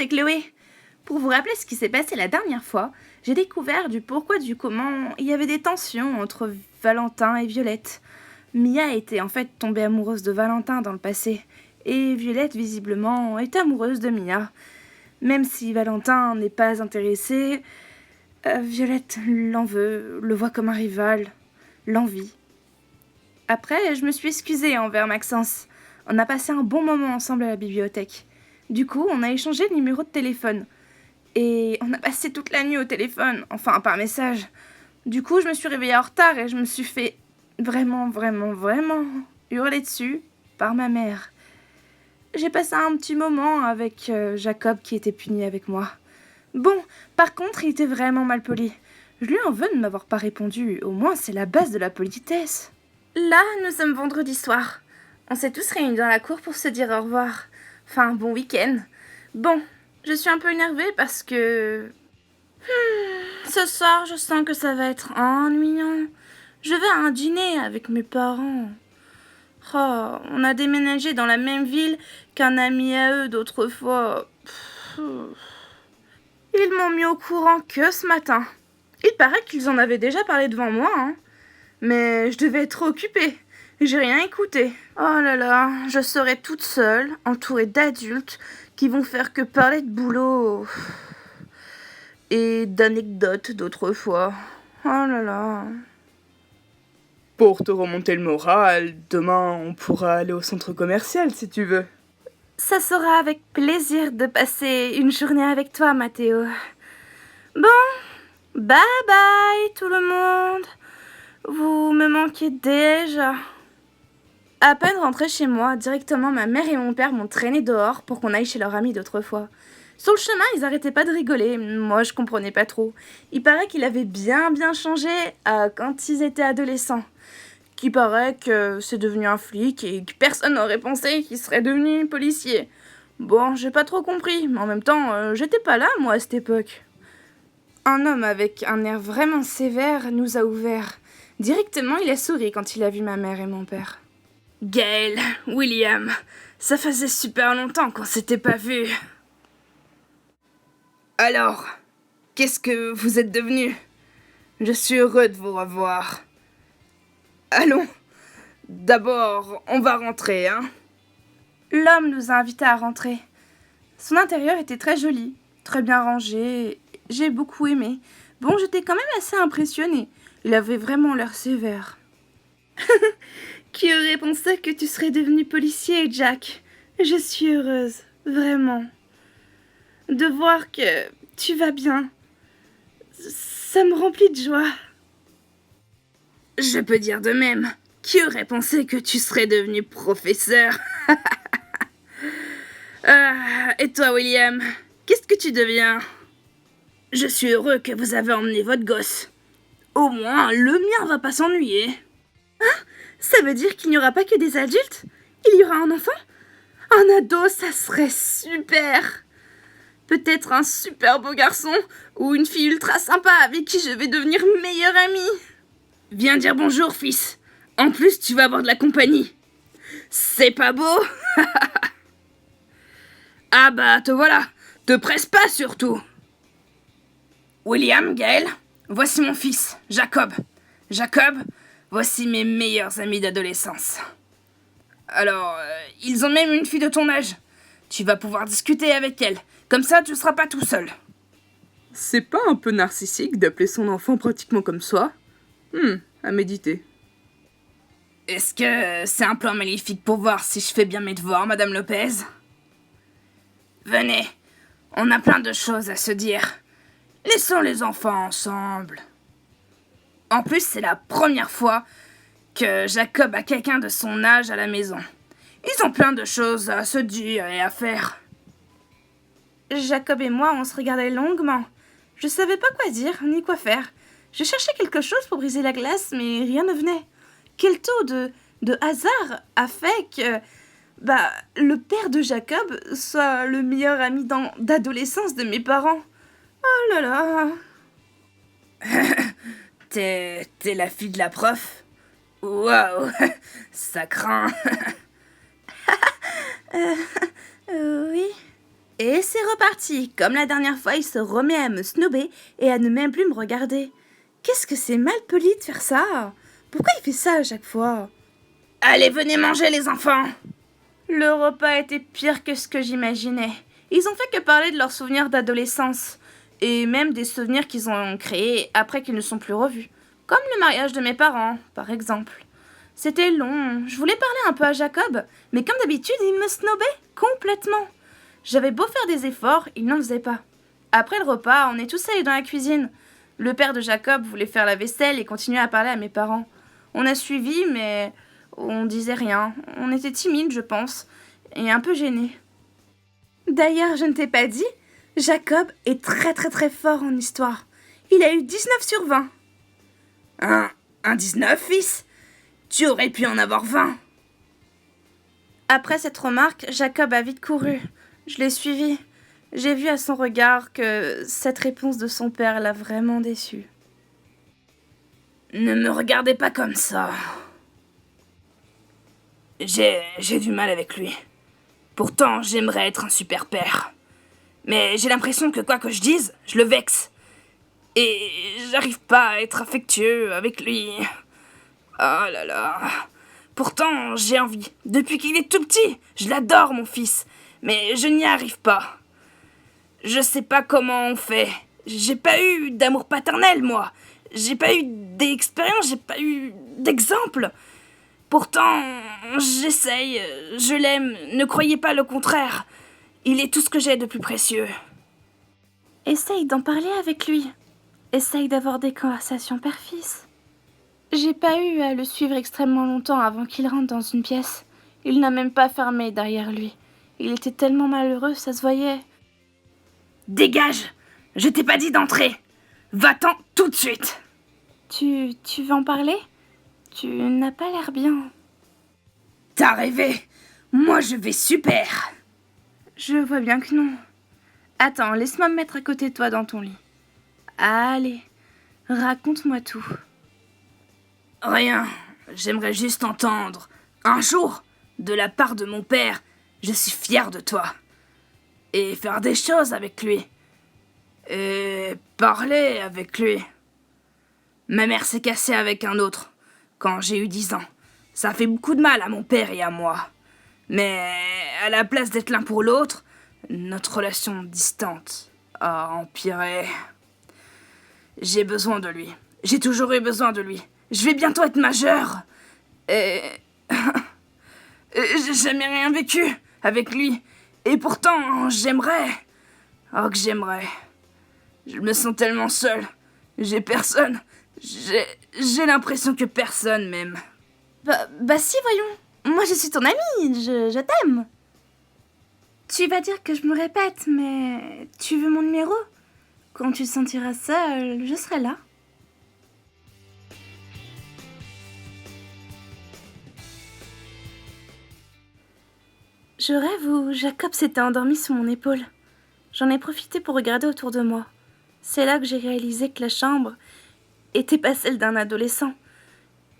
c'est Chloé. Pour vous rappeler ce qui s'est passé la dernière fois, j'ai découvert du pourquoi du comment il y avait des tensions entre Valentin et Violette. Mia était en fait tombée amoureuse de Valentin dans le passé, et Violette visiblement est amoureuse de Mia. Même si Valentin n'est pas intéressé, Violette l'en veut, le voit comme un rival, l'envie. Après, je me suis excusée envers Maxence. On a passé un bon moment ensemble à la bibliothèque. Du coup, on a échangé le numéro de téléphone. Et on a passé toute la nuit au téléphone, enfin par message. Du coup, je me suis réveillée en retard et je me suis fait vraiment hurler dessus par ma mère. J'ai passé un petit moment avec Jacob qui était puni avec moi. Bon, par contre, il était vraiment mal poli. Je lui en veux de m'avoir pas répondu, au moins c'est la base de la politesse. Là, nous sommes vendredi soir. On s'est tous réunis dans la cour pour se dire au revoir. Enfin, bon week-end. Bon, je suis un peu énervée parce que... ce soir, je sens que ça va être ennuyant. Je vais à un dîner avec mes parents. Oh, on a déménagé dans la même ville qu'un ami à eux d'autrefois. Ils m'ont mis au courant que ce matin. Il paraît qu'ils en avaient déjà parlé devant moi, hein. Mais je devais être occupée. J'ai rien écouté. Oh là là, je serai toute seule, entourée d'adultes qui vont faire que parler de boulot et d'anecdotes d'autrefois. Oh là là. Pour te remonter le moral, demain on pourra aller au centre commercial si tu veux. Ça sera avec plaisir de passer une journée avec toi, Mathéo. Bon, bye bye tout le monde. Vous me manquez déjà. À peine rentrée chez moi, directement ma mère et mon père m'ont traîné dehors pour qu'on aille chez leur ami d'autrefois. Sur le chemin, ils arrêtaient pas de rigoler. Moi, je comprenais pas trop. Il paraît qu'il avait bien changé quand ils étaient adolescents. Qu'il paraît que c'est devenu un flic et que personne n'aurait pensé qu'il serait devenu policier. Bon, j'ai pas trop compris, mais en même temps, j'étais pas là, moi, à cette époque. Un homme avec un air vraiment sévère nous a ouvert. Directement, il a souri quand il a vu ma mère et mon père. Gaël, William, ça faisait super longtemps qu'on s'était pas vus. Alors, qu'est-ce que vous êtes devenus? Je suis heureux de vous revoir. Allons, d'abord, on va rentrer, hein? L'homme nous a invités à rentrer. Son intérieur était très joli, très bien rangé. J'ai beaucoup aimé. Bon, j'étais quand même assez impressionnée. Il avait vraiment l'air sévère. Qui aurait pensé que tu serais devenu policier, Jack? Je suis heureuse, vraiment. De voir que tu vas bien. Ça me remplit de joie. Je peux dire de même. Qui aurait pensé que tu serais devenu professeur? Et toi, William, qu'est-ce que tu deviens? Je suis heureux que vous avez emmené votre gosse. Au moins, le mien va pas s'ennuyer. Hein? Ça veut dire qu'il n'y aura pas que des adultes? Il y aura un enfant? Un ado, ça serait super! Peut-être un super beau garçon ou une fille ultra sympa avec qui je vais devenir meilleure amie. Viens dire bonjour, fils. En plus, tu vas avoir de la compagnie. C'est pas beau? Ah bah, te voilà. Te presse pas, surtout. William, Gaël, voici mon fils, Jacob. Jacob, voici mes meilleurs amis d'adolescence. Alors, ils ont même une fille de ton âge. Tu vas pouvoir discuter avec elle. Comme ça, tu seras pas tout seul. C'est pas un peu narcissique d'appeler son enfant pratiquement comme soi? À méditer. Est-ce que c'est un plan maléfique pour voir si je fais bien mes devoirs, Madame Lopez? Venez, on a plein de choses à se dire. Laissons les enfants ensemble. En plus, c'est la première fois que Jacob a quelqu'un de son âge à la maison. Ils ont plein de choses à se dire et à faire. Jacob et moi, on se regardait longuement. Je savais pas quoi dire, ni quoi faire. Je cherchais quelque chose pour briser la glace, mais rien ne venait. Quel taux de hasard a fait que le père de Jacob soit le meilleur ami d'adolescence de mes parents? Oh là là. T'es la fille de la prof? Waouh, ça craint. Oui. Et c'est reparti. Comme la dernière fois, il se remet à me snober et à ne même plus me regarder. Qu'est-ce que c'est mal poli de faire ça? Pourquoi il fait ça à chaque fois? Allez, venez manger les enfants! Le repas était pire que ce que j'imaginais. Ils ont fait que parler de leurs souvenirs d'adolescence, et même des souvenirs qu'ils ont créés après qu'ils ne sont plus revus. Comme le mariage de mes parents, par exemple. C'était long, je voulais parler un peu à Jacob, mais comme d'habitude, il me snobait complètement. J'avais beau faire des efforts, il n'en faisait pas. Après le repas, on est tous allés dans la cuisine. Le père de Jacob voulait faire la vaisselle et continuer à parler à mes parents. On a suivi, mais on disait rien. On était timides, je pense, et un peu gênés. D'ailleurs, je ne t'ai pas dit, Jacob est très très très fort en histoire. Il a eu 19 sur 20. Un 19, fils? Tu aurais pu en avoir 20. Après cette remarque, Jacob a vite couru. Je l'ai suivi. J'ai vu à son regard que cette réponse de son père l'a vraiment déçu. Ne me regardez pas comme ça. J'ai du mal avec lui. Pourtant, j'aimerais être un super père. Mais j'ai l'impression que quoi que je dise, je le vexe. Et j'arrive pas à être affectueux avec lui. Oh là là. Pourtant, j'ai envie. Depuis qu'il est tout petit, je l'adore, mon fils. Mais je n'y arrive pas. Je sais pas comment on fait. J'ai pas eu d'amour paternel, moi. J'ai pas eu d'expérience, j'ai pas eu d'exemple. Pourtant, j'essaye, je l'aime, ne croyez pas le contraire. Il est tout ce que j'ai de plus précieux. Essaye d'en parler avec lui. Essaye d'avoir des conversations père-fils. J'ai pas eu à le suivre extrêmement longtemps avant qu'il rentre dans une pièce. Il n'a même pas fermé derrière lui. Il était tellement malheureux, ça se voyait. Dégage! Je t'ai pas dit d'entrer! Va-t'en tout de suite! Tu veux en parler? Tu n'as pas l'air bien. T'as rêvé! Moi je vais super! Je vois bien que non. Attends, laisse-moi me mettre à côté de toi dans ton lit. Allez, raconte-moi tout. Rien, j'aimerais juste entendre. Un jour, de la part de mon père, je suis fier de toi. Et faire des choses avec lui. Et parler avec lui. Ma mère s'est cassée avec un autre, quand j'ai eu 10 ans. Ça a fait beaucoup de mal à mon père et à moi. Mais à la place d'être l'un pour l'autre, notre relation distante a empiré. J'ai besoin de lui. J'ai toujours eu besoin de lui. Je vais bientôt être majeure. Et... j'ai jamais rien vécu avec lui. Et pourtant, j'aimerais. Oh, que j'aimerais. Je me sens tellement seule. J'ai personne. J'ai l'impression que personne m'aime. Bah si, voyons. Moi, je suis ton amie. Je t'aime. Tu vas dire que je me répète, mais tu veux mon numéro? Quand tu te sentiras seule, je serai là. Je rêve où Jacob s'était endormi sur mon épaule. J'en ai profité pour regarder autour de moi. C'est là que j'ai réalisé que la chambre était pas celle d'un adolescent,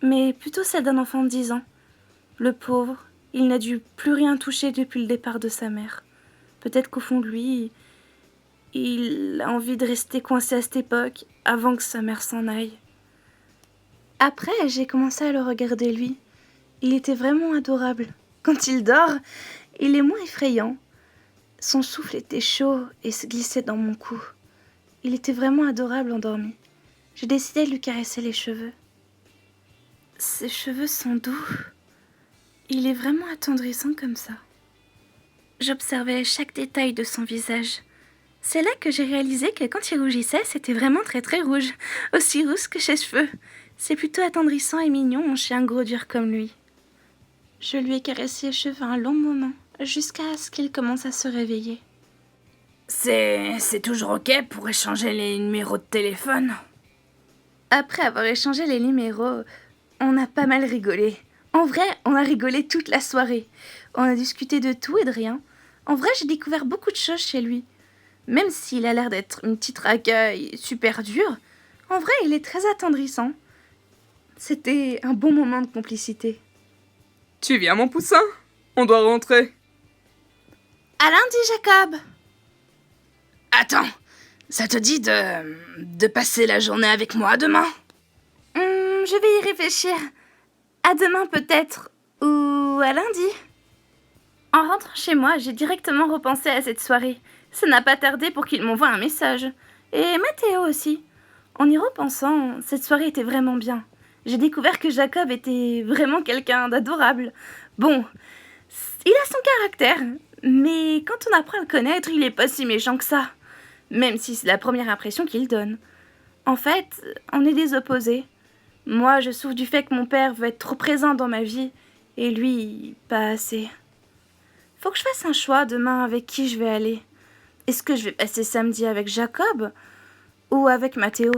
mais plutôt celle d'un enfant de 10 ans. Le pauvre, il n'a dû plus rien toucher depuis le départ de sa mère. Peut-être qu'au fond de lui, il a envie de rester coincé à cette époque avant que sa mère s'en aille. Après, j'ai commencé à le regarder lui. Il était vraiment adorable. Quand il dort, il est moins effrayant. Son souffle était chaud et se glissait dans mon cou. Il était vraiment adorable endormi. J'ai décidé de lui caresser les cheveux. Ses cheveux sont doux. Il est vraiment attendrissant comme ça. J'observais chaque détail de son visage. C'est là que j'ai réalisé que quand il rougissait, c'était vraiment très très rouge. Aussi rouge que ses cheveux. C'est plutôt attendrissant et mignon chez un gros dur comme lui. Je lui ai caressé les cheveux un long moment, jusqu'à ce qu'il commence à se réveiller. C'est toujours ok pour échanger les numéros de téléphone? Après avoir échangé les numéros, on a pas mal rigolé. En vrai, on a rigolé toute la soirée. On a discuté de tout et de rien. En vrai, j'ai découvert beaucoup de choses chez lui. Même s'il a l'air d'être une petite racaille super dure, en vrai, il est très attendrissant. C'était un bon moment de complicité. Tu viens, mon poussin? On doit rentrer. À lundi, Jacob! Attends, ça te dit de passer la journée avec moi demain? Je vais y réfléchir. À demain peut-être, ou à lundi. En rentrant chez moi, j'ai directement repensé à cette soirée. Ça n'a pas tardé pour qu'il m'envoie un message. Et Mathéo aussi. En y repensant, cette soirée était vraiment bien. J'ai découvert que Jacob était vraiment quelqu'un d'adorable. Bon, il a son caractère, mais quand on apprend à le connaître, il est pas si méchant que ça. Même si c'est la première impression qu'il donne. En fait, on est des opposés. Moi, je souffre du fait que mon père veut être trop présent dans ma vie, et lui, pas assez. Faut que je fasse un choix demain avec qui je vais aller. Est-ce que je vais passer samedi avec Jacob ou avec Mathéo ?